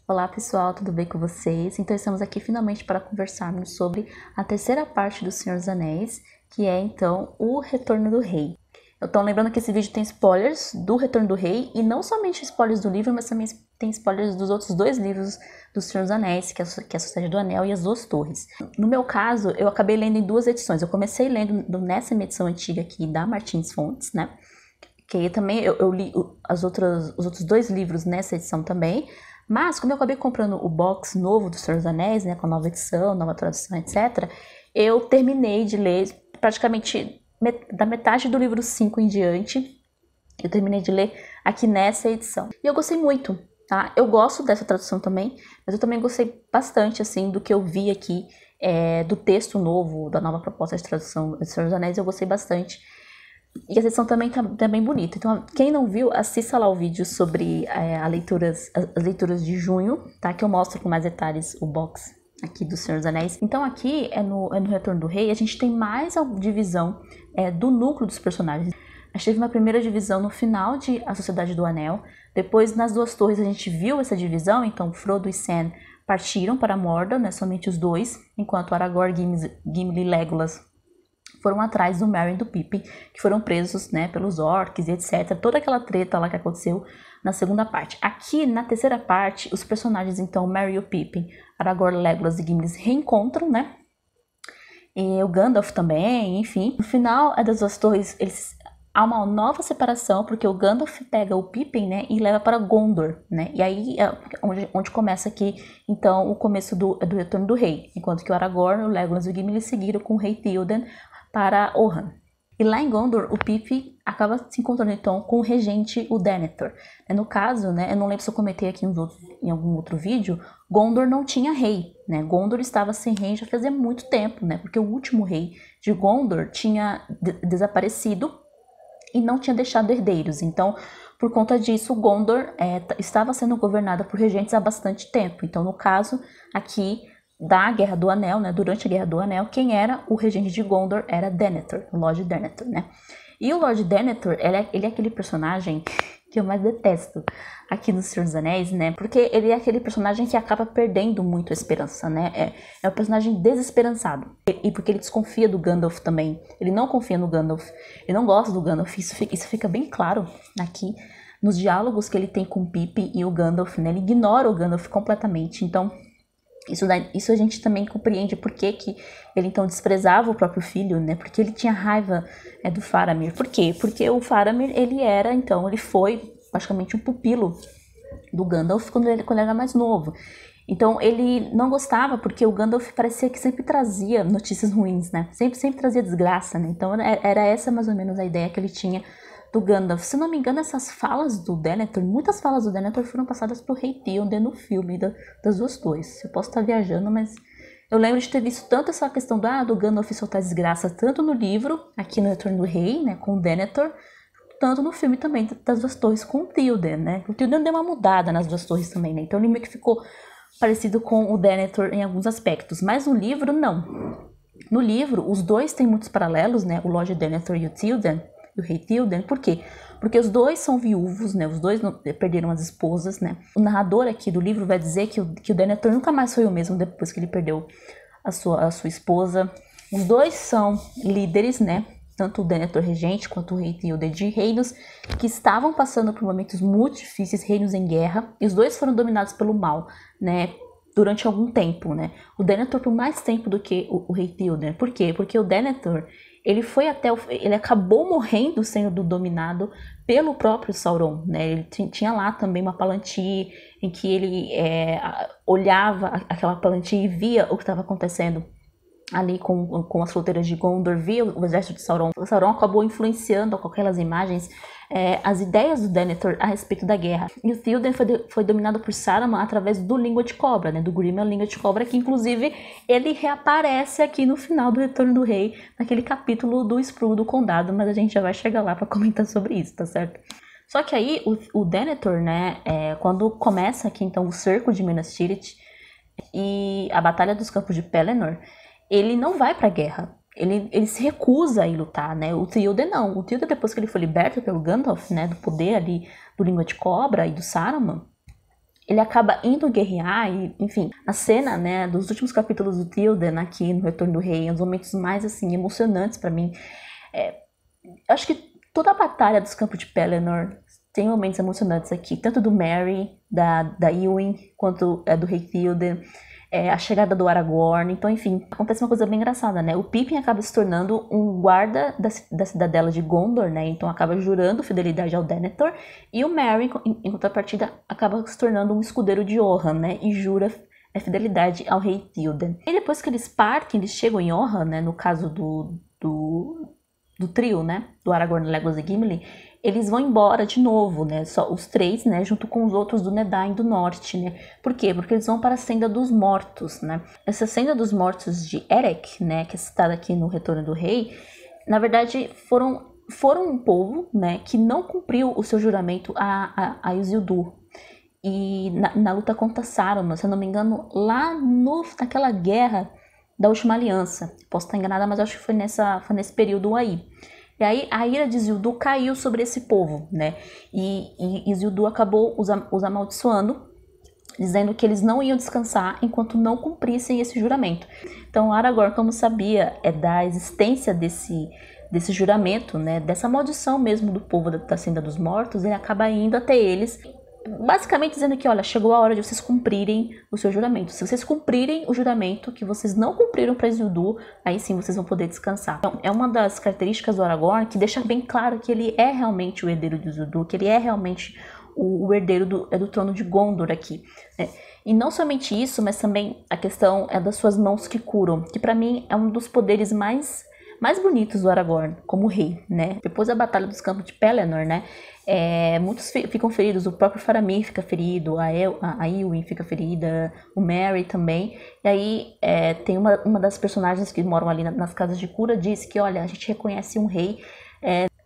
Olá pessoal, tudo bem com vocês? Então estamos aqui finalmente para conversarmos sobre a terceira parte do Senhor dos Anéis, que é então o Retorno do Rei. Eu tô lembrando que esse vídeo tem spoilers do Retorno do Rei, e não somente spoilers do livro, mas também tem spoilers dos outros dois livros do Senhor dos Anéis, que é a Sociedade do Anel e as Duas Torres. No meu caso, eu acabei lendo em duas edições. Eu comecei lendo nessa edição antiga aqui da Martins Fontes, né? Que também eu li os outros dois livros nessa edição também. Mas, como eu acabei comprando o box novo do Senhor dos Anéis, né, com a nova edição, nova tradução, etc., eu terminei de ler praticamente da metade do livro 5 em diante. Eu terminei de ler aqui nessa edição. E eu gostei muito, tá? Eu gosto dessa tradução também, mas eu também gostei bastante, assim, do que eu vi aqui, do texto novo, da nova proposta de tradução do Senhor dos Anéis. Eu gostei bastante. E a edição também tá bem bonita. Então, quem não viu, assista lá o vídeo sobre as leituras de junho, tá? Que eu mostro com mais detalhes o box aqui do Senhor dos Anéis. Então, aqui é no Retorno do Rei, a gente tem mais a divisão do núcleo dos personagens. A gente teve uma primeira divisão no final de A Sociedade do Anel. Depois, nas Duas Torres, a gente viu essa divisão. Então, Frodo e Sam partiram para Mordor, né? Somente os dois. Enquanto Aragorn, Gimli e Legolas foram atrás do Merry e do Pippin, que foram presos, né, pelos orcs e etc. Toda aquela treta lá que aconteceu na segunda parte. Aqui, na terceira parte, os personagens, então, Merry e o Pippin, Aragorn, Legolas e Gimli se reencontram, né? E o Gandalf também, enfim. No final das Duas Torres, há uma nova separação, porque o Gandalf pega o Pippin, né, e leva para Gondor, né? E aí é onde começa aqui, então, o começo do Retorno do Rei. Enquanto que o Aragorn, o Legolas e o Gimli seguiram com o Rei Théoden para Rohan. E lá em Gondor, o Pippin acaba se encontrando então com o regente, o Denethor. No caso, né, eu não lembro se eu comentei aqui em algum outro vídeo, Gondor não tinha rei, né? Gondor estava sem rei já fazia muito tempo, né? Porque o último rei de Gondor tinha desaparecido e não tinha deixado herdeiros. Então, por conta disso, Gondor estava sendo governada por regentes há bastante tempo. Então, no caso, aqui da Guerra do Anel, né, durante a Guerra do Anel, quem era o regente de Gondor era Denethor, o Lord Denethor, né? E o Lord Denethor, ele é aquele personagem que eu mais detesto aqui no Senhor dos Anéis, né? Porque ele é aquele personagem que acaba perdendo muito a esperança, né? É um personagem desesperançado. E porque ele desconfia do Gandalf também. Ele não confia no Gandalf. Ele não gosta do Gandalf. Isso fica bem claro aqui nos diálogos que ele tem com o Pippin e o Gandalf, né? Ele ignora o Gandalf completamente. Então, isso a gente também compreende por que ele então desprezava o próprio filho, né? Porque ele tinha raiva do Faramir. Por quê? Porque o Faramir, ele foi praticamente um pupilo do Gandalf quando ele era mais novo. Então ele não gostava porque o Gandalf parecia que sempre trazia notícias ruins, né? Sempre trazia desgraça, né? Então era essa mais ou menos a ideia que ele tinha do Gandalf. Se não me engano, essas falas do Denethor, muitas falas do Denethor foram passadas pro Rei Théoden no filme das Duas Torres. Eu posso estar viajando, mas eu lembro de ter visto tanto essa questão do Gandalf soltar desgraça, tanto no livro, aqui no Retorno do Rei, né, com o Denethor, tanto no filme também das Duas Torres com o Théoden, né? O Théoden deu uma mudada nas Duas Torres também, né? Então ele meio que ficou parecido com o Denethor em alguns aspectos, mas no livro não. No livro, os dois têm muitos paralelos, né? O Lord Denethor e o Théoden, e o Rei Théoden. Por quê? Porque os dois são viúvos, né? Os dois perderam as esposas, né? O narrador aqui do livro vai dizer que o Denethor nunca mais foi o mesmo depois que ele perdeu a sua esposa. Os dois são líderes, né? Tanto o Denethor regente quanto o Rei Théoden, de reinos que estavam passando por momentos muito difíceis, reinos em guerra, e os dois foram dominados pelo mal, né? Durante algum tempo, né? O Denethor por mais tempo do que o Rei Théoden. Por quê? Porque o Denethor, ele acabou morrendo sendo dominado pelo próprio Sauron, né? Ele tinha lá também uma Palantir em que ele olhava aquela Palantir e via o que estava acontecendo ali com as fronteiras de Gondor, via o exército de Sauron. O Sauron acabou influenciando com aquelas imagens as ideias do Denethor a respeito da guerra. E o Théoden foi dominado por Saruman através do Língua de Cobra, né? Do Grima Língua de Cobra, que inclusive ele reaparece aqui no final do Retorno do Rei, naquele capítulo do Expurgo do Condado, mas a gente já vai chegar lá para comentar sobre isso, tá certo? Só que aí o Denethor, né, quando começa aqui então o cerco de Minas Tirith e a Batalha dos Campos de Pelennor, ele não vai pra guerra. Ele se recusa a ir lutar, né? O Théoden não. O Théoden, depois que ele foi liberto pelo Gandalf, né, do poder ali do Língua de Cobra e do Saruman, ele acaba indo guerrear e, enfim, a cena, né, dos últimos capítulos do Théoden aqui no Retorno do Rei, é um dos momentos mais, assim, emocionantes pra mim. Eu acho que toda a batalha dos Campos de Pelennor tem momentos emocionantes aqui, tanto do Merry, da Éowyn, quanto do Rei Théoden, a chegada do Aragorn. Então, enfim, acontece uma coisa bem engraçada, né? O Pippin acaba se tornando um guarda da cidadela de Gondor, né? Então acaba jurando fidelidade ao Denethor, e o Merry, em contrapartida, acaba se tornando um escudeiro de Orhan, né? E jura fidelidade ao Rei Théoden. E depois que eles partem, eles chegam em Orhan, né? No caso do trio, né? Do Aragorn, Legolas e Gimli, eles vão embora de novo, né? Só os três, né? Junto com os outros do Nedain do Norte, né? Por quê? Porque eles vão para a Senda dos Mortos, né? Essa Senda dos Mortos de Erech, né? Que é citada aqui no Retorno do Rei, na verdade foram um povo, né? Que não cumpriu o seu juramento a Isildur. E na luta contra Saruman, se eu não me engano, lá naquela guerra da Última Aliança. Posso estar enganada, mas acho que foi nesse período aí. E aí a ira de Isildur caiu sobre esse povo, né? E Isildur acabou os amaldiçoando, dizendo que eles não iam descansar enquanto não cumprissem esse juramento. Então Aragorn, como sabia da existência desse juramento, né? Dessa maldição mesmo do povo da Senda dos Mortos, ele acaba indo até eles, basicamente dizendo que, olha, chegou a hora de vocês cumprirem o seu juramento. Se vocês cumprirem o juramento que vocês não cumpriram para Isildur, aí sim vocês vão poder descansar. Então, é uma das características do Aragorn que deixa bem claro que ele é realmente o herdeiro de Isildur, que ele é realmente o herdeiro do trono de Gondor aqui, né? E não somente isso, mas também a questão das suas mãos que curam, que para mim é um dos poderes mais bonitos do Aragorn como rei, né? Depois da Batalha dos Campos de Pelennor, né? Muitos ficam feridos, o próprio Faramir fica ferido, a Éowyn fica ferida, o Merry também. E aí tem uma das personagens que moram ali nas casas de cura, diz que, olha, a gente reconhece um rei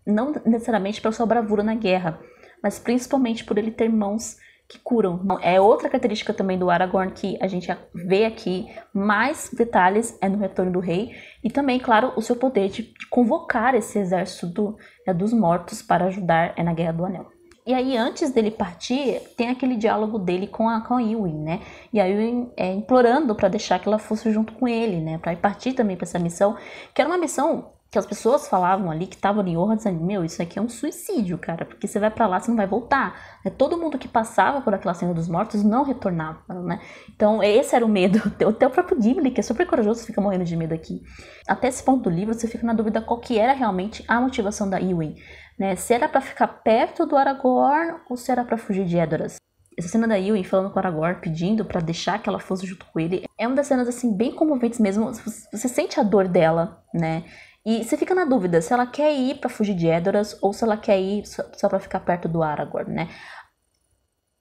não necessariamente pela sua bravura na guerra, mas principalmente por ele ter mãos que curam. É outra característica também do Aragorn que a gente vê aqui, mais detalhes no Retorno do Rei, e também, claro, o seu poder de convocar esse exército dos mortos para ajudar na Guerra do Anel. E aí, antes dele partir, tem aquele diálogo dele com a Éowyn, né? E a Éowyn implorando para deixar que ela fosse junto com ele, né? Para ir partir também para essa missão, que era uma missão que as pessoas falavam ali, que estavam em Orhan, dizendo, meu, isso aqui é um suicídio, cara, porque você vai pra lá, você não vai voltar. Todo mundo que passava por aquela Senda dos Mortos não retornava, né? Então, esse era o medo. Até o próprio Gimli, que é super corajoso, fica morrendo de medo aqui. Até esse ponto do livro, você fica na dúvida qual que era realmente a motivação da Éowyn, né? Se era pra ficar perto do Aragorn ou se era pra fugir de Edoras. Essa cena da Éowyn falando com o Aragorn, pedindo pra deixar que ela fosse junto com ele, é uma das cenas, assim, bem comoventes mesmo. Você sente a dor dela, né? E você fica na dúvida se ela quer ir pra fugir de Edoras ou se ela quer ir só pra ficar perto do Aragorn, né?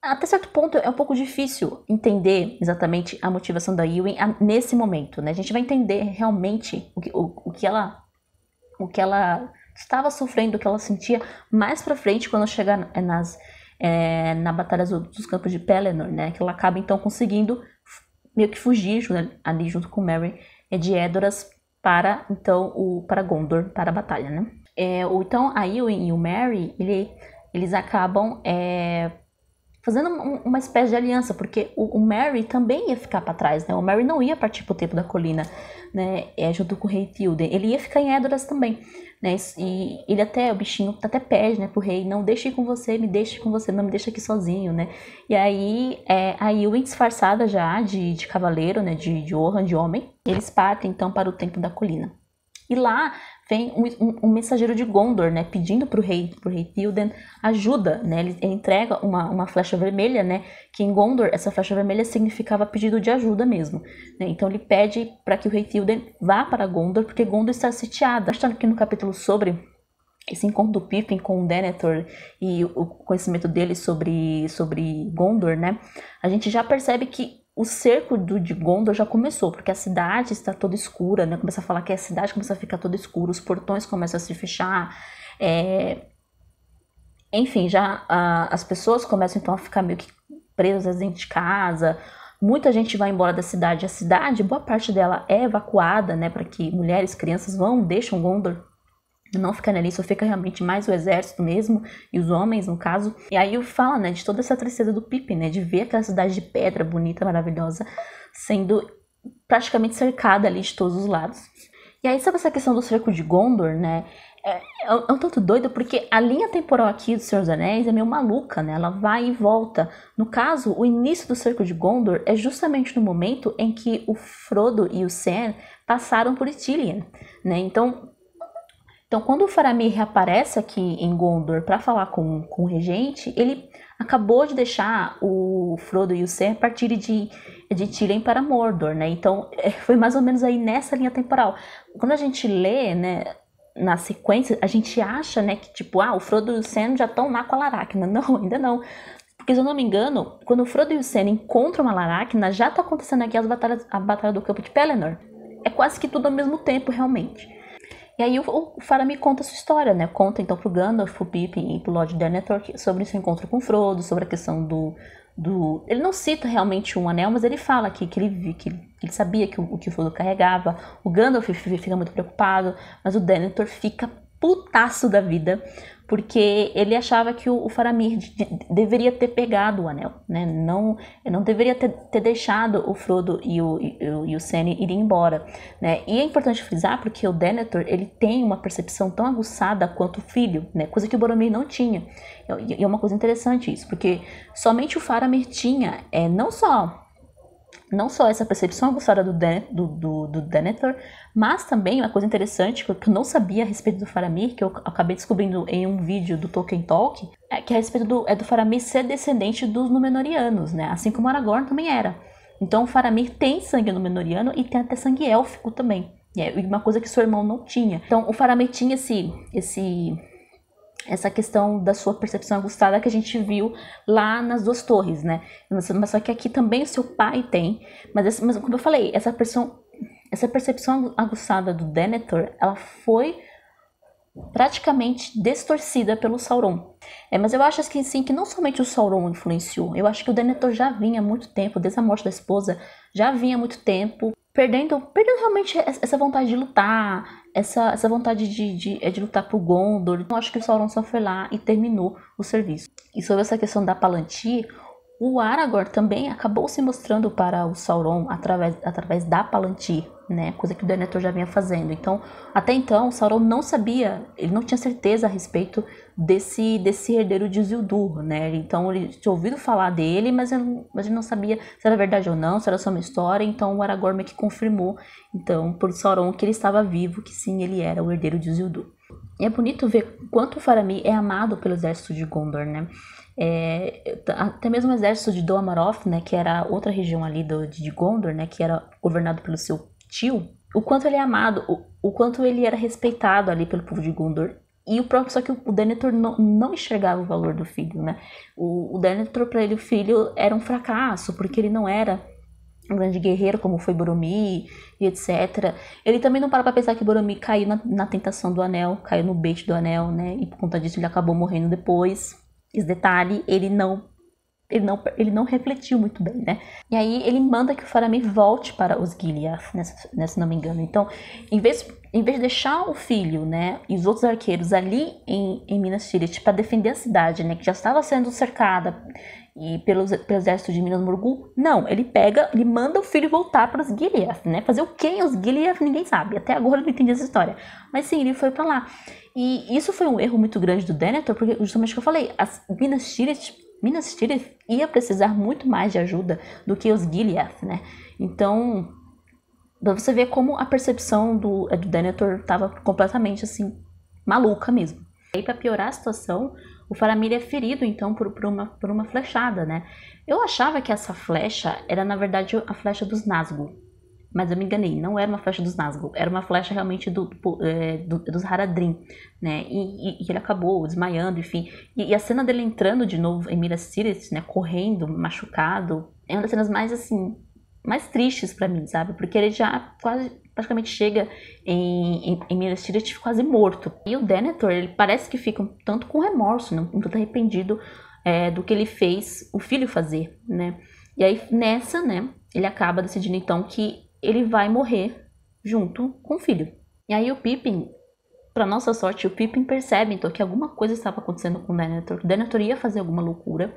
Até certo ponto é um pouco difícil entender exatamente a motivação da Éowyn nesse momento, né? A gente vai entender realmente o que ela estava sofrendo, o que ela sentia mais pra frente quando chegar na Batalha dos Campos de Pelennor, né? Que ela acaba então conseguindo meio que fugir ali junto com Merry de Edoras para Gondor, para a batalha, né? Então a Éowyn e o Merry, eles acabam fazendo uma espécie de aliança, porque o Merry também ia ficar para trás, né? O Merry não ia partir pro Tempo da Colina, né? Junto com o Rei Théoden, ele ia ficar em Edoras também, né? E ele o bichinho até pede, né, pro rei, não, deixe ir com você, me deixe com você, não me deixa aqui sozinho, né? E aí a Éowyn, disfarçada já de cavaleiro, né, de Orhan, de homem, eles partem então para o Templo da Colina. E lá vem um mensageiro de Gondor, né, pedindo pro rei Théoden ajuda, né? Ele entrega uma flecha vermelha, né, que em Gondor essa flecha vermelha significava pedido de ajuda mesmo, né? Então ele pede para que o rei Théoden vá para Gondor, porque Gondor está sitiada. Está aqui no capítulo sobre esse encontro do Pippin com o Denethor e o conhecimento dele sobre Gondor, né? A gente já percebe que o cerco de Gondor já começou, porque a cidade está toda escura, né? Começa a falar que a cidade começa a ficar toda escura, os portões começam a se fechar, enfim, já as pessoas começam então a ficar meio que presas dentro de casa, muita gente vai embora da cidade, a cidade, boa parte dela é evacuada, né? Para que mulheres, crianças deixam Gondor. não fica ali, só fica realmente mais o exército mesmo, e os homens, no caso. E aí fala, né, de toda essa tristeza do Pippin, né, de ver aquela cidade de pedra bonita, maravilhosa, sendo praticamente cercada ali de todos os lados. E aí, sabe essa questão do cerco de Gondor, né, é um tanto doido, porque a linha temporal aqui do Senhor dos Anéis é meio maluca, né, ela vai e volta. No caso, o início do cerco de Gondor é justamente no momento em que o Frodo e o Sam passaram por Ithilien, né, então quando o Faramir reaparece aqui em Gondor para falar com o regente, ele acabou de deixar o Frodo e o Sam partirem de Ithilien para Mordor, né? Então, foi mais ou menos aí nessa linha temporal. Quando a gente lê, né, na sequência, a gente acha, né, que tipo, o Frodo e o Sam já estão lá com a Laracna. Não, ainda não. Porque, se eu não me engano, quando o Frodo e o Sam encontram a Laracna, já está acontecendo aqui a batalha do campo de Pelennor. É quase que tudo ao mesmo tempo, realmente. E aí o Faramir conta a sua história, né? Conta então pro Gandalf, pro Pippin e pro Lord Denethor sobre seu encontro com o Frodo, sobre a questão do... Ele não cita realmente um anel, mas ele fala que ele sabia que o Frodo carregava. O Gandalf fica muito preocupado, mas o Denethor fica putaço da vida, porque ele achava que o Faramir deveria ter pegado o anel, né? Não deveria ter deixado o Frodo e o Sam irem embora, né? E é importante frisar porque o Denethor, ele tem uma percepção tão aguçada quanto o filho, né? Coisa que o Boromir não tinha. E é uma coisa interessante isso, porque somente o Faramir tinha, não só essa percepção aguçada do Denethor, mas também uma coisa interessante que eu não sabia a respeito do Faramir, que eu acabei descobrindo em um vídeo do Tolkien Talk, que a respeito do Faramir ser descendente dos Númenóreanos, né? Assim como Aragorn também era. Então o Faramir tem sangue Númenóreano e tem até sangue élfico também. E é uma coisa que seu irmão não tinha. Então o Faramir tinha essa questão da sua percepção aguçada que a gente viu lá nas Duas Torres, né? Mas só que aqui também o seu pai tem. Mas como eu falei, essa percepção aguçada do Denethor, ela foi praticamente distorcida pelo Sauron. Mas eu acho que sim, que não somente o Sauron influenciou. Eu acho que o Denethor já vinha há muito tempo, desde a morte da esposa, já vinha há muito tempo, perdendo realmente essa vontade de lutar, essa vontade de lutar por Gondor. Então acho que o Sauron só foi lá e terminou o serviço. E sobre essa questão da Palantir, o Aragorn também acabou se mostrando para o Sauron através da Palantir, né? Coisa que o Denethor já vinha fazendo. Então, até então, o Sauron não sabia, ele não tinha certeza a respeito desse herdeiro de Isildur, né? Então, ele tinha ouvido falar dele, mas ele não sabia se era verdade ou não, se era só uma história. Então, o Aragorn meio que confirmou, então, por Sauron que ele estava vivo, que sim, ele era o herdeiro de Isildur. E é bonito ver quanto o Faramir é amado pelo exército de Gondor, né? Até mesmo o exército de Dol Amroth, né, que era outra região ali de Gondor, né, que era governado pelo seu tio, o quanto ele é amado, o quanto ele era respeitado ali pelo povo de Gondor. E só que o Denethor não enxergava o valor do filho, né? O Denethor, para ele, o filho era um fracasso, porque ele não era um grande guerreiro como foi Boromir e etc. Ele também não para pra pensar que Boromir caiu na tentação do anel, caiu no bait do anel, né? E por conta disso ele acabou morrendo depois. Esse detalhe, ele não refletiu muito bem, né? E aí ele manda que o Faramir volte para os Gileath, se não me engano. Então, em vez de deixar o filho, né, e os outros arqueiros ali em Minas Tirith para defender a cidade, né, que já estava sendo cercada pelo exército de Minas Morgul, não, ele manda o filho voltar para os Gileath, né? Fazer o quê os Gileath ninguém sabe. Até agora eu não entendi essa história. Mas sim, ele foi para lá. E isso foi um erro muito grande do Denethor, porque justamente o que eu falei, as Minas Tirith ia precisar muito mais de ajuda do que os Gileath, né? Então, pra você ver como a percepção do Denethor estava completamente, assim, maluca mesmo. E para piorar a situação, o Faramir é ferido, então, por uma flechada, né? Eu achava que essa flecha era, na verdade, a flecha dos Nazgûl. Mas eu me enganei, não era uma flecha dos Nazgûl, era uma flecha realmente dos Haradrim, né? E ele acabou desmaiando, enfim. E a cena dele entrando de novo em Minas Tirith, né? Correndo, machucado, é uma das cenas mais, assim, mais tristes pra mim, sabe? Porque ele já praticamente chega em Minas Tirith quase morto. E o Denethor, ele parece que fica um tanto com remorso, né? Um tanto arrependido do que ele fez o filho fazer, né? E aí nessa, né? Ele acaba decidindo então que ele vai morrer junto com o filho. E aí o Pippin, Para nossa sorte, o Pippin percebe então que alguma coisa estava acontecendo com o Denethor. O Denethor ia fazer alguma loucura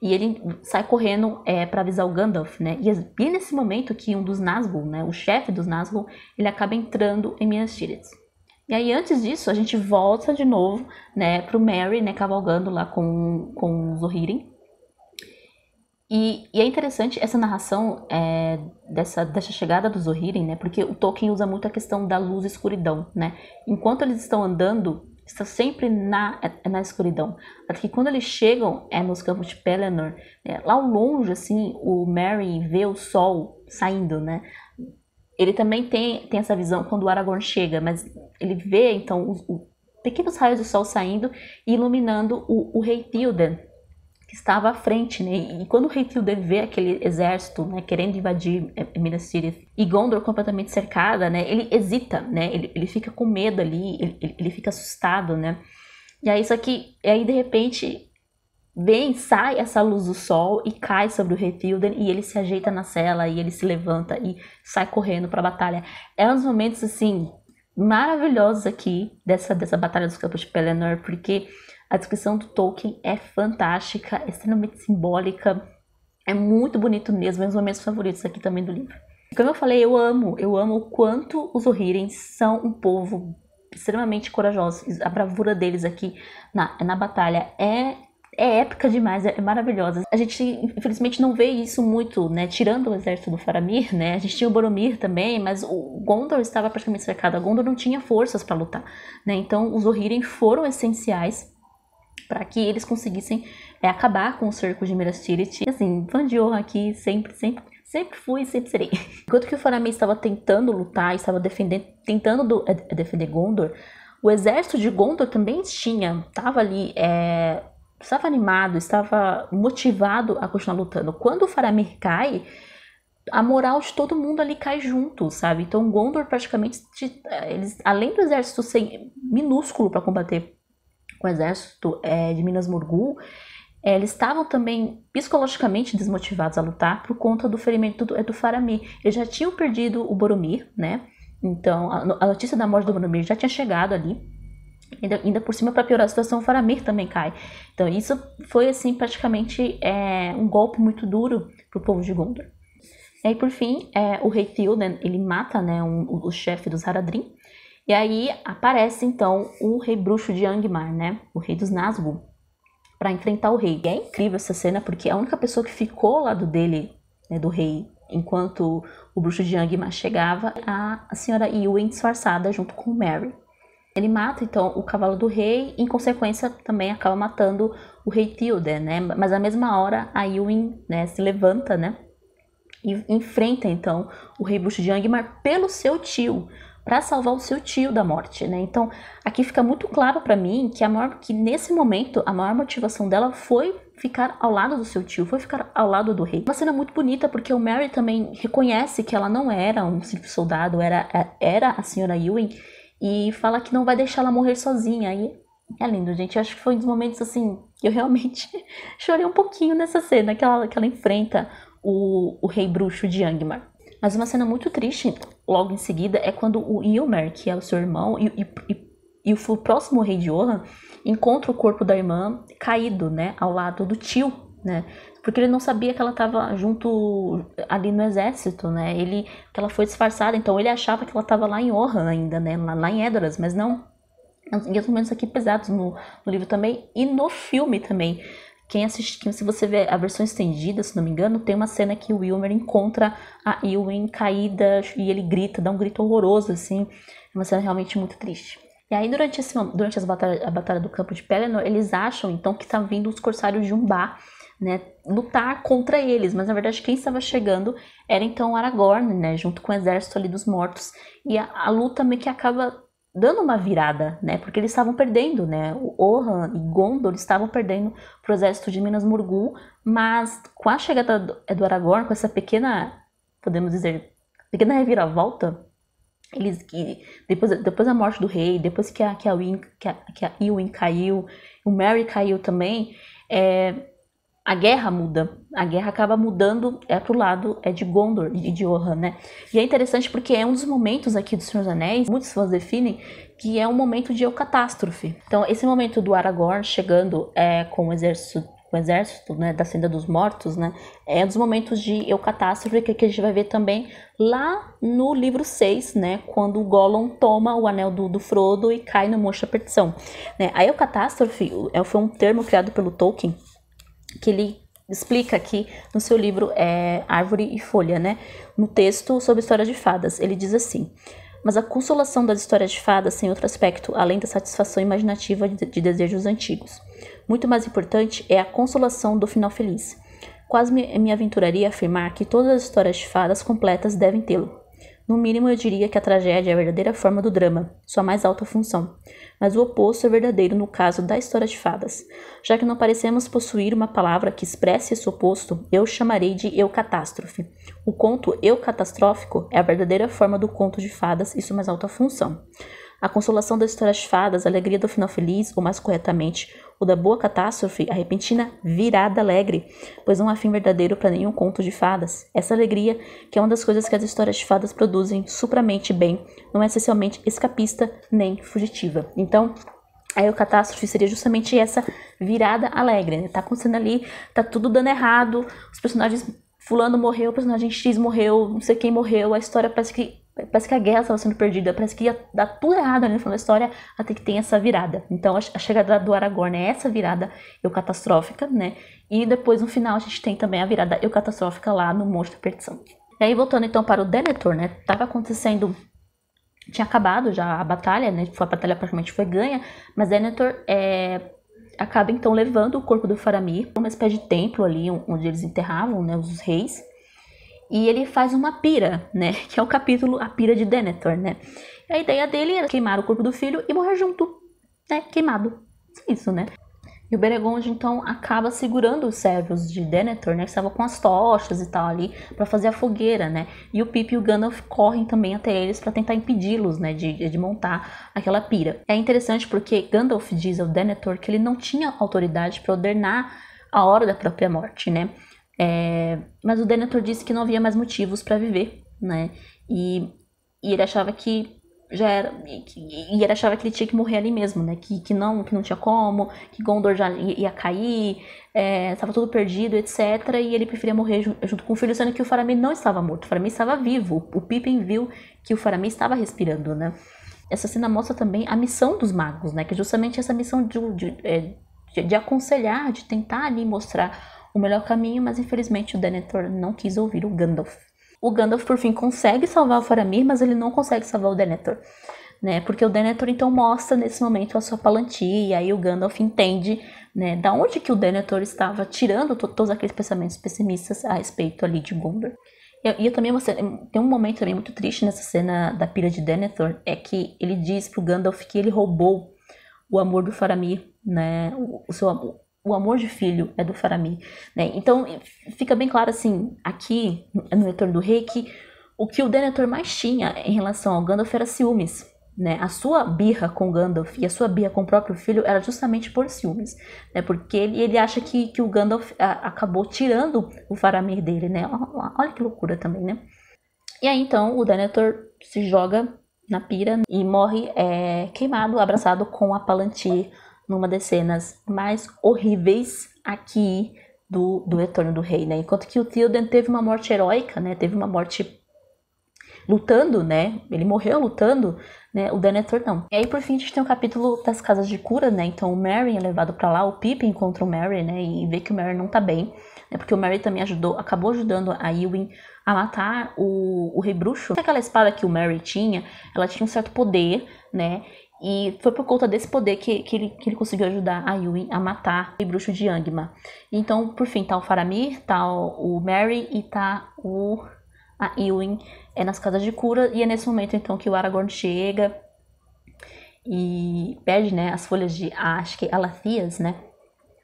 e ele sai correndo para avisar o Gandalf, né? E é nesse momento que um dos Nazgûl, né, o chefe dos Nazgûl, ele acaba entrando em Minas Tirith. E aí antes disso a gente volta de novo, né, pro Merry, né, cavalgando lá com os Rohirrim. E é interessante essa narração dessa chegada dos Rohirrim, né? Porque o Tolkien usa muito a questão da luz e escuridão, né? Enquanto eles estão andando, está sempre na escuridão. Até que quando eles chegam nos campos de Pelennor, lá ao longe, assim, o Merry vê o sol saindo, né? Ele também tem essa visão quando o Aragorn chega, mas ele vê, então, os pequenos raios do sol saindo e iluminando o rei Théoden, que estava à frente, né? E quando o rei Théoden vê aquele exército, né, querendo invadir Minas Tirith e Gondor completamente cercada, né, ele hesita, né? Ele fica com medo ali, ele fica assustado, né? E aí aí de repente sai essa luz do sol e cai sobre o rei Théoden e ele se ajeita na cela e ele se levanta e sai correndo para a batalha. É uns momentos assim maravilhosos aqui dessa batalha dos Campos de Pelennor, porque a descrição do Tolkien é fantástica, é extremamente simbólica, é muito bonito mesmo, é um dos momentos favoritos aqui também do livro. Como eu falei, eu amo o quanto os Rohirrim são um povo extremamente corajoso. A bravura deles aqui na batalha é épica demais, é maravilhosa. A gente, infelizmente, não vê isso muito, né? Tirando o exército do Faramir, né? A gente tinha o Boromir também, mas o Gondor estava praticamente cercado. A Gondor não tinha forças para lutar, né? Então, os Rohirrim foram essenciais para que eles conseguissem acabar com o cerco de Minas Tirith. E assim, fã de honra aqui, sempre fui e sempre serei. Enquanto que o Faramir estava tentando lutar, estava tentando defender Gondor, o exército de Gondor também estava ali, estava animado, estava motivado a continuar lutando. Quando o Faramir cai, a moral de todo mundo ali cai junto, sabe? Então Gondor praticamente, eles, além do exército ser minúsculo para combater o exército de Minas Morgul, eles estavam também psicologicamente desmotivados a lutar por conta do ferimento do Faramir. Eles já tinham perdido o Boromir, né? Então a notícia da morte do Boromir já tinha chegado ali. Ainda por cima, para piorar a situação, o Faramir também cai. Então isso foi assim praticamente um golpe muito duro para o povo de Gondor. E aí por fim, o rei Théoden, ele mata, né, o chefe dos Haradrim. E aí aparece então o rei bruxo de Angmar, né, o rei dos Nazgûl, para enfrentar o rei. E é incrível essa cena porque a única pessoa que ficou ao lado dele, né, do rei, enquanto o bruxo de Angmar chegava, a senhora Eowyn disfarçada junto com o Merry. Ele mata então o cavalo do rei e em consequência também acaba matando o rei Théoden, né? Mas na mesma hora a Eowyn, né, se levanta, né, e enfrenta então o rei bruxo de Angmar pelo seu tio, para salvar o seu tio da morte, né? Então, aqui fica muito claro para mim que nesse momento a maior motivação dela foi ficar ao lado do seu tio, foi ficar ao lado do rei. Uma cena muito bonita porque o Merry também reconhece que ela não era um simples soldado, era a senhora Eowyn e fala que não vai deixar ela morrer sozinha. E é lindo, gente. Eu acho que foi um dos momentos assim que eu realmente chorei um pouquinho nessa cena que ela enfrenta o rei bruxo de Angmar. Mas uma cena muito triste, logo em seguida, é quando o Eomer, que é o seu irmão, e o próximo rei de Rohan, encontra o corpo da irmã caído, né, ao lado do tio, né, porque ele não sabia que ela estava junto ali no exército, né, que ela foi disfarçada, então ele achava que ela estava lá em Rohan ainda, né, lá em Edoras, mas não. E os momentos aqui pesados no livro também, e no filme também. Se você vê a versão estendida, se não me engano, tem uma cena que o Eomer encontra a Eowyn caída e ele grita, dá um grito horroroso, assim. É uma cena realmente muito triste. E aí, durante a batalha do campo de Pelennor, eles acham, então, que tá vindo os corsários de Umbar, né, lutar contra eles. Mas, na verdade, quem estava chegando era, então, Aragorn, né, junto com o exército ali dos mortos. E a luta meio que acaba dando uma virada, né, porque eles estavam perdendo, né, o Rohan e Gondor estavam perdendo pro exército de Minas Morgul, mas com a chegada do Aragorn, com essa pequena, podemos dizer, pequena reviravolta, depois da morte do rei, depois que a Eowyn caiu, o Merry caiu também, a guerra muda. A guerra acaba mudando pro lado de Gondor e de Rohan, né? E é interessante porque é um dos momentos aqui do Senhor dos Anéis, muitos fãs definem que é um momento de catástrofe. Então, esse momento do Aragorn chegando com o exército, né, da Senda dos Mortos, né, é um dos momentos de catástrofe que a gente vai ver também lá no livro 6, né, quando o Gollum toma o anel do Frodo e cai no Monte da Perdição. Né? A catástrofe foi um termo criado pelo Tolkien, que ele explica aqui no seu livro Árvore e Folha, né, no texto sobre histórias de fadas. Ele diz assim: mas a consolação das histórias de fadas tem outro aspecto, além da satisfação imaginativa de desejos antigos. Muito mais importante é a consolação do final feliz. Quase me aventuraria a afirmar que todas as histórias de fadas completas devem tê-lo. No mínimo, eu diria que a tragédia é a verdadeira forma do drama, sua mais alta função. Mas o oposto é verdadeiro no caso da história de fadas. Já que não parecemos possuir uma palavra que expresse esse oposto, eu chamarei de eucatástrofe. O conto eucatastrófico é a verdadeira forma do conto de fadas e sua mais alta função. A consolação das histórias de fadas, a alegria do final feliz, ou mais corretamente, o da boa catástrofe, a repentina virada alegre, pois não há fim verdadeiro para nenhum conto de fadas. Essa alegria, que é uma das coisas que as histórias de fadas produzem supramente bem, não é essencialmente escapista nem fugitiva. Então, a catástrofe seria justamente essa virada alegre, né? Tá acontecendo ali, tá tudo dando errado, os personagens fulano morreu, o personagem X morreu, não sei quem morreu, a história parece que a guerra estava sendo perdida, parece que ia dar tudo errado ali no final da história, até que tem essa virada. Então a chegada do Aragorn é essa virada eucatastrófica, né? E depois no final a gente tem também a virada eucatastrófica lá no Monte da Perdição. E aí voltando então para o Denethor, né? Tava acontecendo, tinha acabado já a batalha, né? A batalha praticamente foi ganha, mas Denethor acaba então levando o corpo do Faramir para uma espécie de templo ali onde eles enterravam, né, os reis. E ele faz uma pira, né? Que é o capítulo A Pira de Denethor, né? E a ideia dele era queimar o corpo do filho e morrer junto, né? Queimado. Isso, né? E o Beregond, então, acaba segurando os servos de Denethor, né? Que estavam com as tochas e tal ali, para fazer a fogueira, né? E o Pippin e o Gandalf correm também até eles para tentar impedi-los, né? De montar aquela pira. É interessante porque Gandalf diz ao Denethor que ele não tinha autoridade para ordenar a hora da própria morte, né? Mas o Denethor disse que não havia mais motivos para viver, né? E ele achava que já era, e ele achava que ele tinha que morrer ali mesmo, né? Que não tinha como, que Gondor já ia cair, estava tudo perdido, etc. E ele preferia morrer junto com o filho, sendo que o Faramir não estava morto, o Faramir estava vivo. O Pippin viu que o Faramir estava respirando, né? Essa cena mostra também a missão dos magos, né? Que é justamente essa missão de aconselhar, de tentar ali mostrar o melhor caminho, mas infelizmente o Denethor não quis ouvir o Gandalf. O Gandalf, por fim, consegue salvar o Faramir, mas ele não consegue salvar o Denethor, né? Porque o Denethor, então, mostra nesse momento a sua Palantir, e aí o Gandalf entende, né, da onde que o Denethor estava tirando todos aqueles pensamentos pessimistas a respeito ali de Gondor. E também tem um momento também muito triste nessa cena da pira de Denethor, é que ele diz pro Gandalf que ele roubou o amor do Faramir, né, o amor de filho é do Faramir, né? Então fica bem claro assim, aqui no Retorno do Rei, que o que o Denethor mais tinha em relação ao Gandalf era ciúmes, né? A sua birra com Gandalf e a sua birra com o próprio filho era justamente por ciúmes, né? Porque ele acha que o Gandalf acabou tirando o Faramir dele, né? Olha que loucura também, né? E aí então o Denethor se joga na pira e morre queimado, abraçado com a Palantir, numa das cenas mais horríveis aqui do Retorno do Rei, né? Enquanto que o Théoden teve uma morte heróica, né? Teve uma morte lutando, né? Ele morreu lutando, né? O Denethor não. E aí, por fim, a gente tem o capítulo das casas de cura, né? Então, o Merry é levado pra lá, o Pippin encontra o Merry, né? E vê que o Merry não tá bem, né? Porque o Merry também acabou ajudando a Éowyn a matar o Rei Bruxo. Aquela espada que o Merry tinha, ela tinha um certo poder, né? E foi por conta desse poder que ele conseguiu ajudar a Éowyn a matar o bruxo de Angmar. Então, por fim, tá o Faramir, tá o Merry e tá a Éowyn nas casas de cura. E é nesse momento, então, que o Aragorn chega e pede, né, as folhas de, acho que Alathias, né,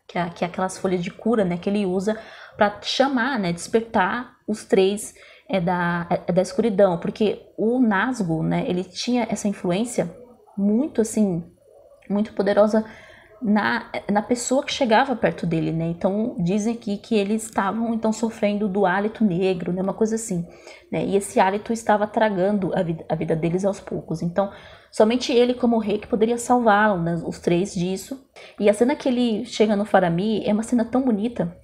que é aquelas folhas de cura, né, que ele usa para chamar, né, despertar os três da escuridão. Porque o Nazgûl, né, ele tinha essa influência muito, assim, muito poderosa na pessoa que chegava perto dele, né? Então dizem aqui que eles estavam então sofrendo do hálito negro, né? Uma coisa assim, né? E esse hálito estava tragando a vida deles aos poucos. Então somente ele como rei que poderia salvá-lo, né? Os três disso. E a cena que ele chega no Faramir é uma cena tão bonita,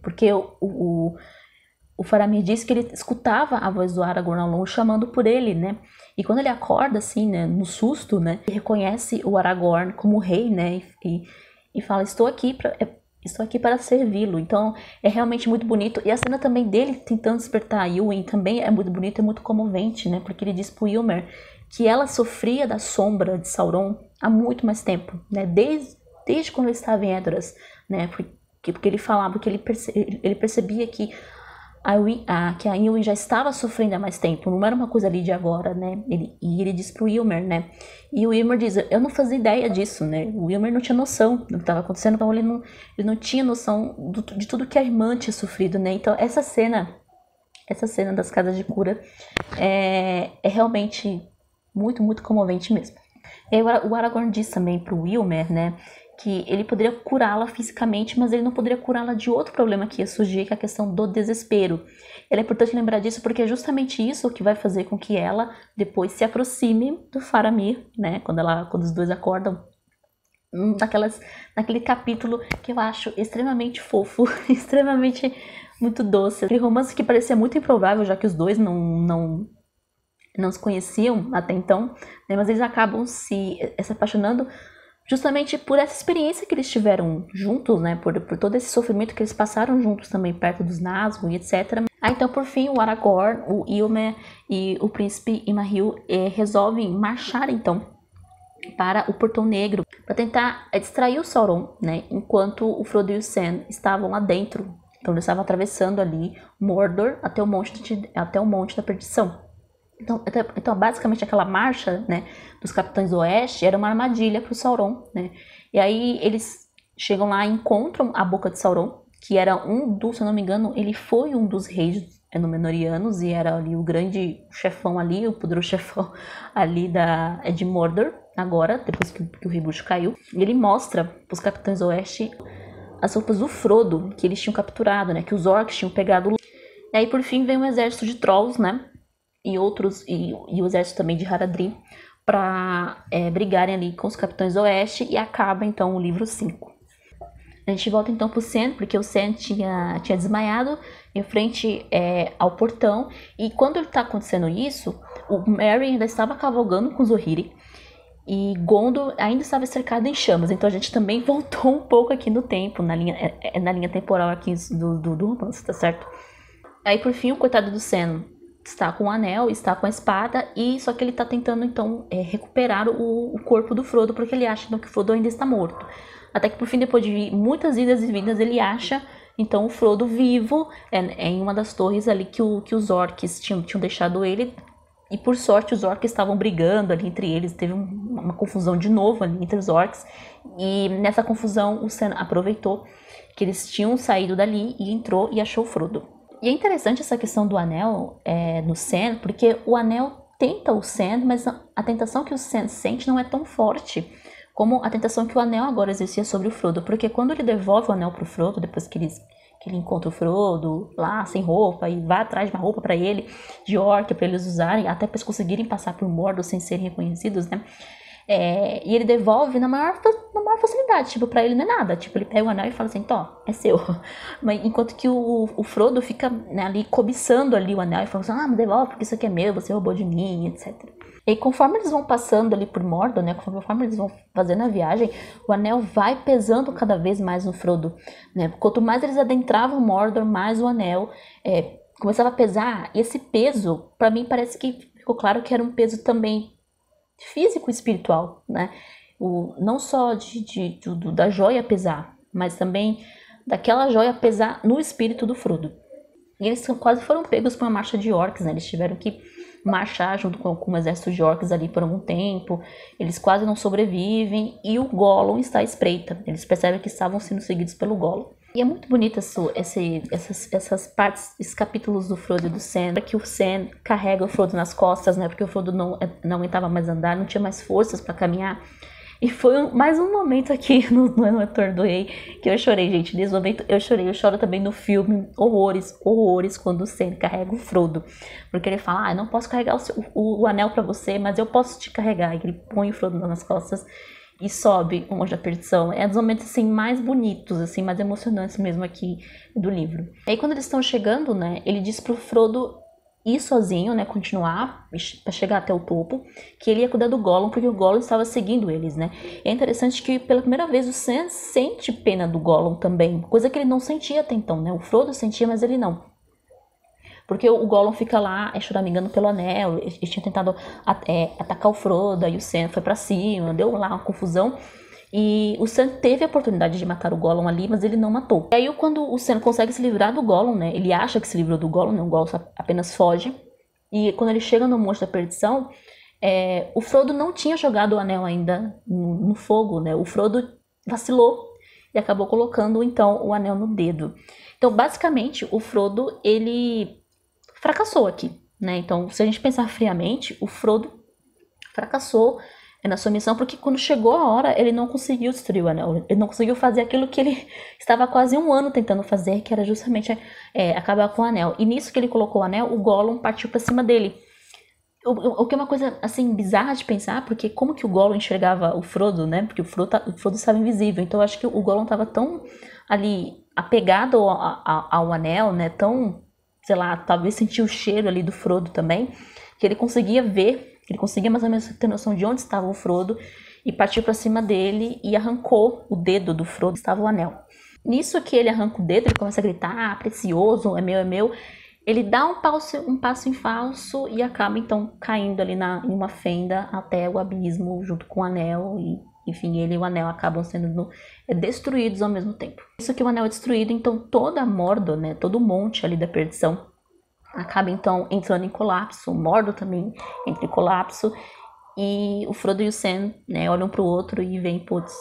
porque o Faramir disse que ele escutava a voz do Aragorn ao longe chamando por ele, né? E quando ele acorda, assim, né, no susto, né, ele reconhece o Aragorn como rei, né? E fala, estou aqui para servi-lo. Então, é realmente muito bonito. E a cena também dele tentando despertar a Eowyn também é muito bonita e muito comovente, né? Porque ele diz pro Ilmer que ela sofria da sombra de Sauron há muito mais tempo, né? Desde quando ele estava em Edoras, né? Porque ele falava que ele percebia que que a Eowyn já estava sofrendo há mais tempo, não era uma coisa ali de agora, né? Ele diz pro Ilmer, né? E o Ilmer diz, eu não fazia ideia disso, né? O Ilmer não tinha noção do que estava acontecendo, então ele não tinha noção de tudo que a irmã tinha sofrido, né? Então essa cena das casas de cura é realmente muito comovente mesmo. E aí, o Aragorn diz também pro Ilmer, né? Que ele poderia curá-la fisicamente, mas ele não poderia curá-la de outro problema que ia surgir, que é a questão do desespero. É importante lembrar disso porque é justamente isso que vai fazer com que ela depois se aproxime do Faramir, né? Quando os dois acordam, naquele capítulo que eu acho extremamente fofo, extremamente muito doce. Aquele romance que parecia muito improvável, já que os dois não se conheciam até então, né? Mas eles acabam se apaixonando justamente por essa experiência que eles tiveram juntos, né? Por todo esse sofrimento que eles passaram juntos também perto dos Nazgûl e etc. Então, por fim, o Aragorn, o Ilmer e o príncipe Imrahil resolvem marchar, então, para o Portão Negro para tentar distrair o Sauron, né? Enquanto o Frodo e o Sam estavam lá dentro. Então, eles estavam atravessando ali Mordor até o Monte da Perdição. Então, basicamente, aquela marcha, né, dos Capitães do Oeste era uma armadilha para o Sauron, né? E aí eles chegam lá e encontram a Boca de Sauron, que era se eu não me engano, ele foi um dos reis Númenóreanos e era ali o grande chefão ali, o poderoso chefão ali de Mordor, agora, depois que o Rei Bruxo caiu. E ele mostra para os Capitães do Oeste as roupas do Frodo, que eles tinham capturado, né, que os orcs tinham pegado. E aí, por fim, vem um exército de Trolls, né? E o exército também de Haradrim para brigarem ali com os Capitães do Oeste e acaba então o livro 5. A gente volta então pro Sam, porque o Sam tinha desmaiado em frente ao portão, e quando está acontecendo isso, o Merry ainda estava cavalgando com os Rohirrim e Gondor ainda estava cercado em chamas. Então a gente também voltou um pouco aqui no tempo, na linha temporal aqui do romance, tá certo? Aí por fim o coitado do Sam está com o anel, está com a espada, e só que ele está tentando então recuperar o corpo do Frodo, porque ele acha então, que o Frodo ainda está morto. Até que por fim, depois de muitas idas e vindas, ele acha então o Frodo vivo em uma das torres ali que os orcs tinham deixado ele. E por sorte os orcs estavam brigando ali entre eles, teve uma confusão de novo ali entre os orcs, e nessa confusão o Sam aproveitou que eles tinham saído dali e entrou e achou o Frodo. E é interessante essa questão do anel no Sam, porque o anel tenta o Sam, mas a tentação que o Sam sente não é tão forte como a tentação que o anel agora exercia sobre o Frodo. Porque quando ele devolve o anel pro Frodo, depois que ele encontra o Frodo lá sem roupa e vai atrás de uma roupa para ele, de orc, para eles usarem, até para eles conseguirem passar por Mordor sem serem reconhecidos, né? E ele devolve na maior facilidade, tipo, pra ele não é nada, tipo, ele pega o anel e fala assim, tó, é seu. Mas enquanto que o Frodo fica, né, ali cobiçando ali o anel e falando assim, me devolve porque isso aqui é meu, você roubou de mim, etc. E conforme eles vão passando ali por Mordor, né, conforme eles vão fazendo a viagem, o anel vai pesando cada vez mais no Frodo, né, quanto mais eles adentravam Mordor, mais o anel começava a pesar, e esse peso, pra mim, parece que ficou claro que era um peso também físico e espiritual, né? Não só da joia pesar, mas também daquela joia pesar no espírito do Frodo. E eles quase foram pegos por uma marcha de orcs, né? Eles tiveram que marchar junto com um exército de orcs ali por algum tempo. Eles quase não sobrevivem e o Gollum está à espreita. Eles percebem que estavam sendo seguidos pelo Gollum. E é muito bonito essas partes, esses capítulos do Frodo e do Sam, que o Sam carrega o Frodo nas costas, né? Porque o Frodo não aguentava mais andar, não tinha mais forças para caminhar. E foi mais um momento aqui no Retorno do Rei que eu chorei, gente. Nesse momento eu chorei. Eu choro também no filme horrores, horrores, quando o Sam carrega o Frodo. Porque ele fala, eu não posso carregar o anel pra você, mas eu posso te carregar. E ele põe o Frodo nas costas e sobe o Monte da Perdição. É um dos momentos, assim, mais bonitos, assim, mais emocionantes mesmo aqui do livro. Aí quando eles estão chegando, né, ele diz pro Frodo ir sozinho, né, continuar para chegar até o topo, que ele ia cuidar do Gollum, porque o Gollum estava seguindo eles, né. E é interessante que pela primeira vez o Sam sente pena do Gollum também, coisa que ele não sentia até então, né. O Frodo sentia, mas ele não. Porque o Gollum fica lá, choramingando pelo anel, ele tinha tentado atacar o Frodo, aí o Sam foi pra cima, deu lá uma confusão. E o Sam teve a oportunidade de matar o Gollum ali, mas ele não matou. E aí quando o Sam consegue se livrar do Gollum, né, ele acha que se livrou do Gollum, né, o Gollum apenas foge. E quando ele chega no Monte da Perdição, o Frodo não tinha jogado o anel ainda no fogo, né, o Frodo vacilou e acabou colocando então o anel no dedo. Então basicamente o Frodo, ele fracassou aqui, né, então se a gente pensar friamente, o Frodo fracassou na sua missão, porque quando chegou a hora, ele não conseguiu destruir o anel. Ele não conseguiu fazer aquilo que ele estava há quase um ano tentando fazer, que era justamente acabar com o anel. E nisso que ele colocou o anel, o Gollum partiu para cima dele. O que é uma coisa, assim, bizarra de pensar, porque como que o Gollum enxergava o Frodo, né? Porque o Frodo estava invisível. Então eu acho que o Gollum estava tão ali apegado ao anel, né? Tão, sei lá, talvez sentir o cheiro ali do Frodo também, que ele conseguia ver. Ele conseguia mais ou menos ter noção de onde estava o Frodo e partiu para cima dele e arrancou o dedo do Frodo, estava o anel. Nisso que ele arranca o dedo, ele começa a gritar, precioso, é meu, é meu. Ele dá um passo em falso e acaba então caindo ali em uma fenda até o abismo junto com o anel e enfim, ele e o anel acabam sendo destruídos ao mesmo tempo. Isso que o anel é destruído, então toda a Mordor, né, todo o monte ali da perdição acaba então entrando em colapso, o Mordor também entra em colapso, e o Frodo e o Sam, né, olham pro outro e veem, putz,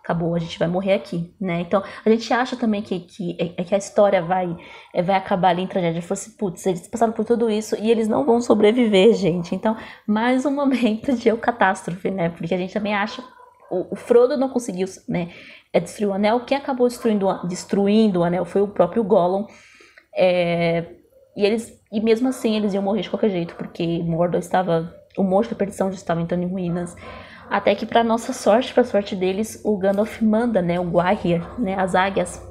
acabou, a gente vai morrer aqui, né, então a gente acha também que a história vai acabar ali em tragédia, fosse, putz, eles passaram por tudo isso e eles não vão sobreviver, gente, então mais um momento de catástrofe, né, porque a gente também acha, o Frodo não conseguiu, né, destruir o anel, quem acabou destruindo o anel foi o próprio Gollum, e mesmo assim eles iam morrer de qualquer jeito, porque Mordor o Monte da Perdição já estava entrando em ruínas. Até que, para nossa sorte, para a sorte deles, o Gandalf manda, né, o Gwaihir, né, as águias,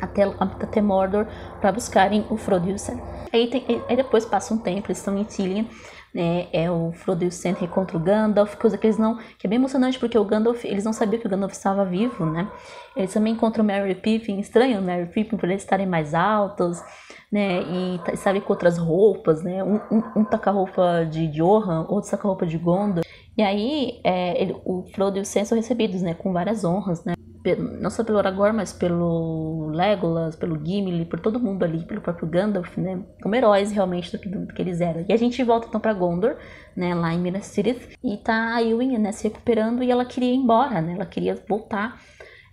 até Mordor, para buscarem o Frodo e o Sam. Aí depois passa um tempo, eles estão em Cillian, né, o Frodo e o Sam reencontram o Gandalf, coisa que que é bem emocionante, porque o Gandalf, eles não sabiam que o Gandalf estava vivo, né. Eles também encontram o Merry e Pippin, estranho o Merry e Pippin por eles estarem mais altos, né, e sabe, com outras roupas, né, um taca a roupa de Johan, outro taca a roupa de Gondor, e aí o Frodo e o Sam são recebidos, né, com várias honras, né, não só pelo Aragorn, mas pelo Legolas, pelo Gimli, por todo mundo ali, pelo próprio Gandalf, né, como heróis realmente do que eles eram. E a gente volta então pra Gondor, né, lá em Minas Tirith, e tá a Eowyn, né, se recuperando, e ela queria ir embora, né, ela queria voltar.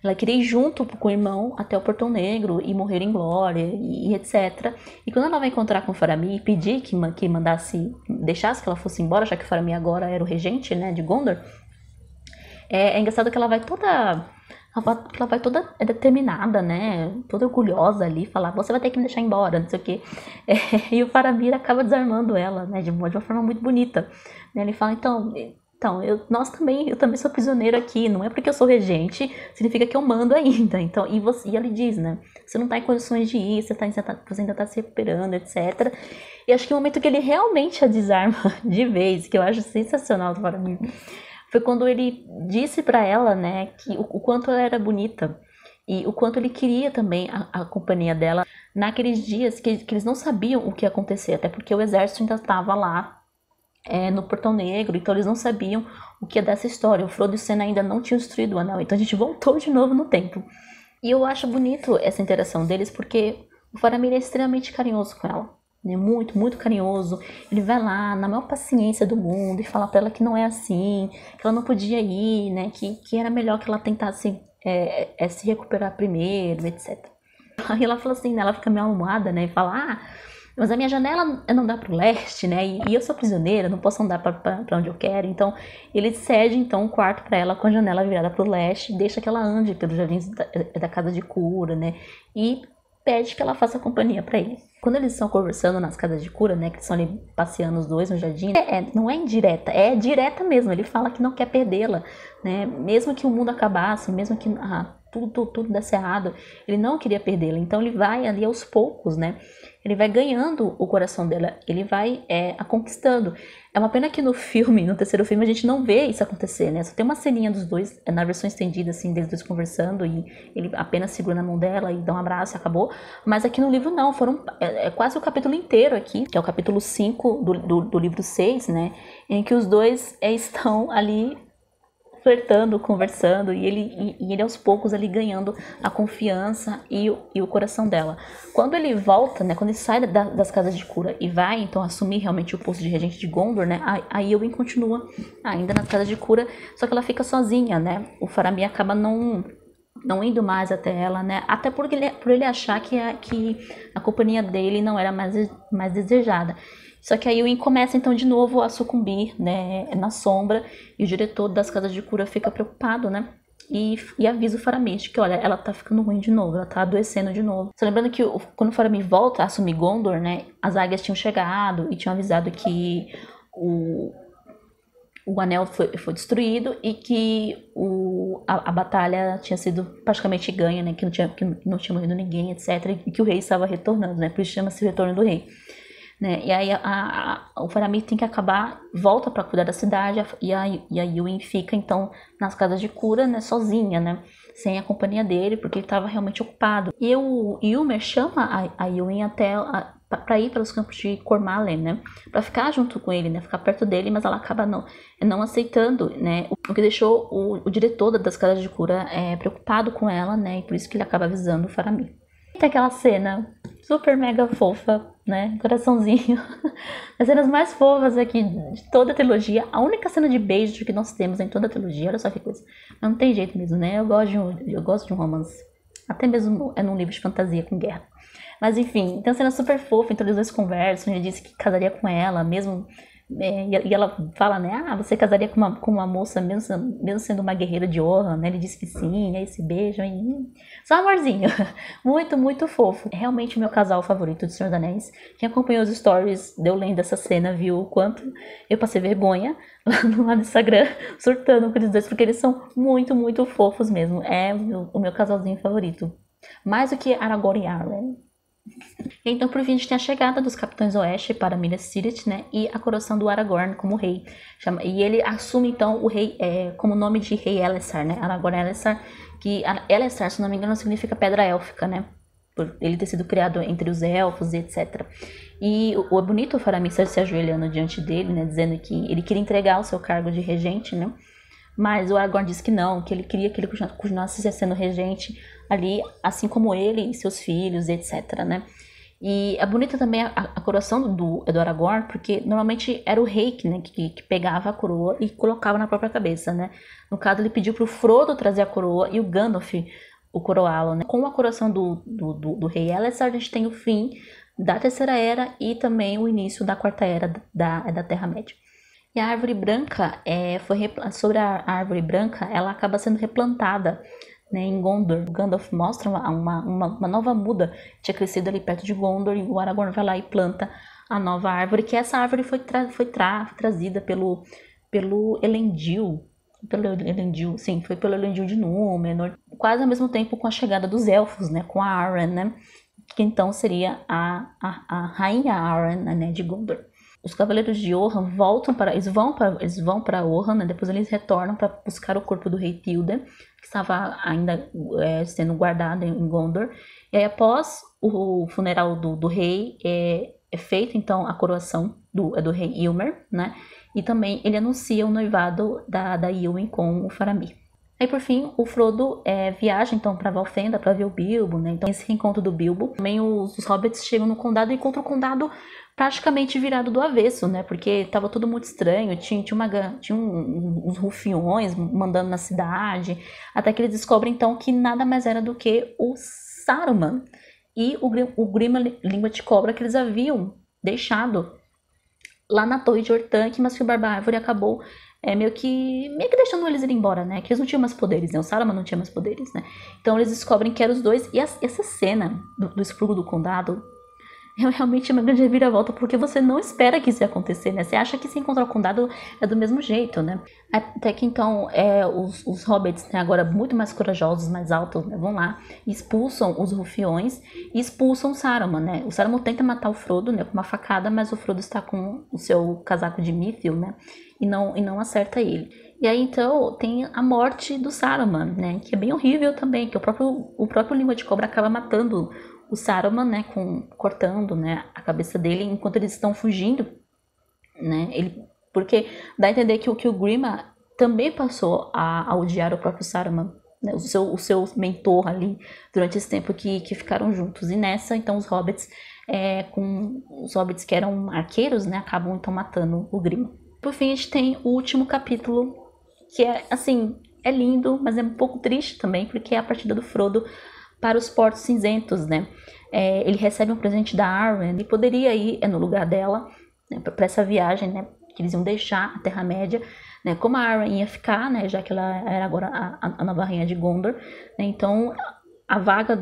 Ela queria ir junto com o irmão até o Portão Negro e morrer em glória e etc. E quando ela vai encontrar com o Faramir e pedir que deixasse que ela fosse embora, já que o Faramir agora era o regente, né, de Gondor, é engraçado que ela vai toda determinada, né, toda orgulhosa ali, falar, você vai ter que me deixar embora, não sei o quê. E o Faramir acaba desarmando ela, né, de uma forma muito bonita. Ele fala, então, eu também sou prisioneiro aqui, não é porque eu sou regente, significa que eu mando ainda. Então, e ele diz, né, você não tá em condições de ir, você ainda tá se recuperando, etc. E acho que o momento que ele realmente a desarma de vez, que eu acho sensacional para mim, foi quando ele disse para ela, né, que o quanto ela era bonita e o quanto ele queria também a companhia dela naqueles dias que eles não sabiam o que ia acontecer, até porque o exército ainda estava lá, no Portão Negro, então eles não sabiam o que é dessa história. O Frodo e o Sam ainda não tinham destruído o anel, então a gente voltou de novo no tempo. E eu acho bonito essa interação deles, porque o Faramir é extremamente carinhoso com ela, né? Muito, muito carinhoso. Ele vai lá, na maior paciência do mundo, e fala pra ela que não é assim, que ela não podia ir, né? Que era melhor que ela tentasse se recuperar primeiro, etc. Aí ela fala assim, né? Ela fica meio almoada, né? E fala, mas a minha janela não dá para o leste, né? E eu sou prisioneira, não posso andar para onde eu quero. Então ele cede então um quarto para ela com a janela virada para o leste, deixa que ela ande pelos jardins da casa de cura, né? E pede que ela faça companhia para ele. Quando eles estão conversando nas casas de cura, né, que estão ali passeando os dois no jardim, não é indireta, é direta mesmo. Ele fala que não quer perdê-la, né? Mesmo que o mundo acabasse, mesmo que tudo desse errado, ele não queria perdê-la. Então ele vai ali aos poucos, né? Ele vai ganhando o coração dela, ele vai a conquistando. É uma pena que no filme, no terceiro filme, a gente não vê isso acontecer, né? Só tem uma ceninha dos dois, na versão estendida, assim, deles dois conversando, e ele apenas segura na mão dela e dá um abraço e acabou. Mas aqui no livro não, é quase o capítulo inteiro aqui, que é o capítulo 5 do livro 6, né? Em que os dois estão ali flertando, conversando, e ele aos poucos ali ganhando a confiança e o coração dela. Quando ele volta, né, quando ele sai das casas de cura e vai então assumir realmente o posto de regente de Gondor, né, a Éowyn continua ainda nas casas de cura, só que ela fica sozinha, né? O Faramir acaba não indo mais até ela, né? Até por ele achar que a companhia dele não era mais desejada. Só que aí o In começa então de novo a sucumbir, né, na sombra, e o diretor das casas de cura fica preocupado, né? E avisa o Faramir que, olha, ela tá ficando ruim de novo, ela tá adoecendo de novo. Só lembrando que quando o Faramir volta a assumir Gondor, né, as águias tinham chegado e tinham avisado que o anel foi destruído e que a batalha tinha sido praticamente ganha, né, que não tinha morrido ninguém, etc. E que o rei estava retornando, né, por isso chama-se o Retorno do Rei. Né? E aí o Faramir tem que acabar, volta para cuidar da cidade, e a Éowyn fica então nas casas de cura, né, sozinha, né, sem a companhia dele, porque ele estava realmente ocupado. E o Ilmer chama a Éowyn até para ir para os campos de Cormalen, né, para ficar junto com ele, né, ficar perto dele, mas ela acaba não aceitando, né, o que deixou o diretor das casas de cura preocupado com ela, né, e por isso que ele acaba avisando o Faramir. Tem aquela cena super mega fofa, né? Coraçãozinho. As cenas mais fofas aqui de toda a trilogia. A única cena de beijo que nós temos em toda a trilogia. Olha só que coisa. Mas não tem jeito mesmo, né? Eu gosto de um romance. Até mesmo num livro de fantasia com guerra. Mas enfim, tem uma cena super fofa. Então eles dois conversam. Ele disse que casaria com ela, mesmo... e ela fala, né? Você casaria com uma moça mesmo sendo uma guerreira de Orhan, né? Ele disse que sim, né? Esse beijo aí. Só um amorzinho. Muito, muito fofo. É realmente o meu casal favorito de Senhor dos Anéis. Quem acompanhou os stories deu lendo essa cena, viu o quanto eu passei vergonha lá no Instagram, surtando com eles dois, porque eles são muito, muito fofos mesmo. É o meu casalzinho favorito. Mais do que Aragorn e Arwen. Então, por fim, a gente tem a chegada dos Capitães Oeste para Minas Tirith, né? E a coroação do Aragorn como rei. E ele assume, então, o rei como nome de Rei Elessar, né? Aragorn Elessar, que Elessar, se não me engano, significa pedra élfica, né? Por ele ter sido criado entre os elfos e etc. E o bonito Faramir se ajoelhando diante dele, né? Dizendo que ele queria entregar o seu cargo de regente, né? Mas o Aragorn disse que não, que ele queria que ele continuasse sendo regente ali, assim como ele e seus filhos, etc, né? E é bonita também a coroação do Aragorn, porque normalmente era o rei que pegava a coroa e colocava na própria cabeça, né? No caso, ele pediu pro Frodo trazer a coroa e o Gandalf o coroá-lo, né? Com a coroação do rei Elessar, a gente tem o fim da Terceira Era e também o início da Quarta Era da Terra-média. E a árvore branca, sobre a árvore branca, ela acaba sendo replantada, né, em Gondor. O Gandalf mostra uma nova muda que tinha crescido ali perto de Gondor, e o Aragorn vai lá e planta a nova árvore, que essa árvore foi trazida pelo Elendil. Foi pelo Elendil de Númenor, quase ao mesmo tempo com a chegada dos elfos, né, com a Arwen, né, que então seria a rainha Arwen, né, de Gondor. Os Cavaleiros de Orhan eles vão para Orhan, né? Depois eles retornam para buscar o corpo do rei Tildor, que estava ainda sendo guardado em Gondor. E aí, após o funeral do rei, é feita então a coroação do rei Ilmer, né? E também ele anuncia o noivado da Éowyn com o Faramir. Aí, por fim, o Frodo viaja então para Valfenda para ver o Bilbo, né? Então, esse reencontro do Bilbo. Também os hobbits chegam no condado e encontram o condado praticamente virado do avesso, né? Porque estava tudo muito estranho, tinha uns rufiões mandando na cidade, até que eles descobrem então que nada mais era do que o Saruman. e o Grima Língua de Cobra que eles haviam deixado lá na Torre de Orthanc, mas que o Barba Árvore acabou meio que deixando eles ir embora, né? Que eles não tinham mais poderes, né? O Saruman não tinha mais poderes, né? Então eles descobrem que eram os dois. E essa cena do expurgo do condado é realmente uma grande reviravolta, porque você não espera que isso ia acontecer, né? Você acha que se encontrar o condado é do mesmo jeito, né? Até que então os hobbits, né, agora muito mais corajosos, mais altos, né, vão lá, expulsam os rufiões e expulsam o Saruman, né? O Saruman tenta matar o Frodo, né, com uma facada, mas o Frodo está com o seu casaco de mithril, né? E não acerta ele. E aí, então, tem a morte do Saruman, né? Que é bem horrível também, que o próprio Língua de Cobra acaba matando o Saruman, né? Cortando, né, a cabeça dele enquanto eles estão fugindo, né? Porque dá a entender que o Grima também passou a odiar o próprio Saruman, né? O seu mentor ali, durante esse tempo que ficaram juntos. E nessa, então, os hobbits que eram arqueiros, né? Acabam, então, matando o Grima. Por fim, a gente tem o último capítulo, que é, assim, é lindo, mas é um pouco triste também, porque é a partida do Frodo para os Portos Cinzentos, né? Ele recebe um presente da Arwen e poderia ir no lugar dela, né, para essa viagem, né? Que eles iam deixar a Terra-média, né? Como a Arwen ia ficar, né? Já que ela era agora a nova rainha de Gondor, né? Então a vaga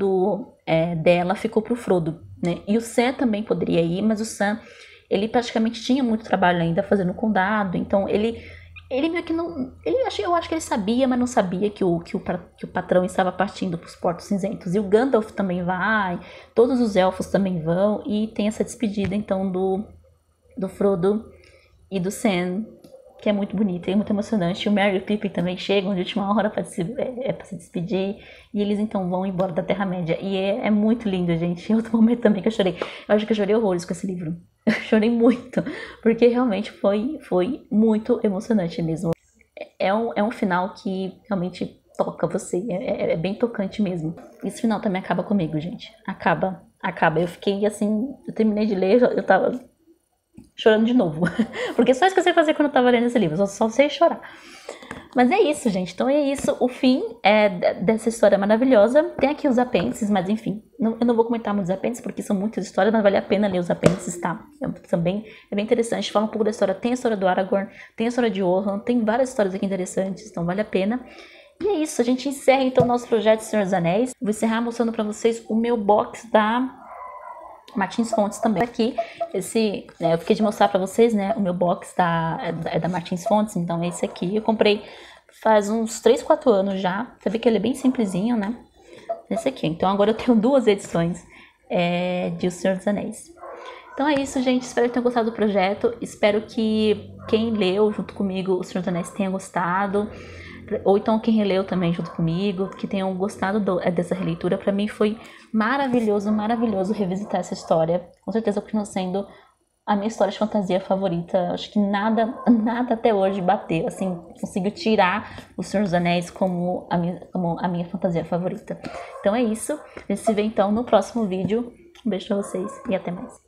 dela ficou pro Frodo, né? E o Sam também poderia ir, mas o Sam, ele praticamente tinha muito trabalho ainda fazendo o condado, então ele meio que não... eu acho que ele sabia, mas não sabia que o patrão estava partindo para os Portos Cinzentos. E o Gandalf também vai, todos os elfos também vão, e tem essa despedida, então, do Frodo e do Sam, que é muito bonita e muito emocionante. O Merry e o Pippin também chegam de última hora para se despedir, e eles, então, vão embora da Terra-média. E é muito lindo, gente. Em outro momento também que eu chorei. Eu acho que eu chorei horrores com esse livro. Eu chorei muito, porque realmente foi muito emocionante mesmo. É um final que realmente toca você, é bem tocante mesmo. Esse final também acaba comigo, gente. Acaba. Eu fiquei assim, eu terminei de ler, eu tava chorando de novo. Porque só isso que eu sei fazer quando eu tava lendo esse livro, só sei chorar. Mas é isso, gente. Então é isso. O fim dessa história maravilhosa. Tem aqui os apêndices, mas enfim. Eu não vou comentar muitos apêndices, porque são muitas histórias, mas vale a pena ler os apêndices, tá? Também é bem interessante. Fala um pouco da história. Tem a história do Aragorn, tem a história de Rohan, tem várias histórias aqui interessantes, então vale a pena. E é isso. A gente encerra então o nosso projeto Senhor dos Anéis. Vou encerrar mostrando pra vocês o meu box da Martins Fontes também. Aqui, eu fiquei de mostrar pra vocês, né, o meu box é da Martins Fontes, então é esse aqui. Eu comprei faz uns 3, 4 anos já. Você vê que ele é bem simplesinho, né? Esse aqui. Então agora eu tenho 2 edições de O Senhor dos Anéis. Então é isso, gente. Espero que tenham gostado do projeto. Espero que quem leu junto comigo O Senhor dos Anéis tenha gostado. Ou então quem releu também junto comigo, que tenham gostado dessa releitura. Pra mim foi maravilhoso, maravilhoso revisitar essa história. Com certeza continua sendo a minha história de fantasia favorita. Acho que nada até hoje bateu, assim, conseguiu tirar O Senhor dos Anéis como a minha fantasia favorita. Então é isso. A gente se vê então no próximo vídeo. Um beijo pra vocês e até mais.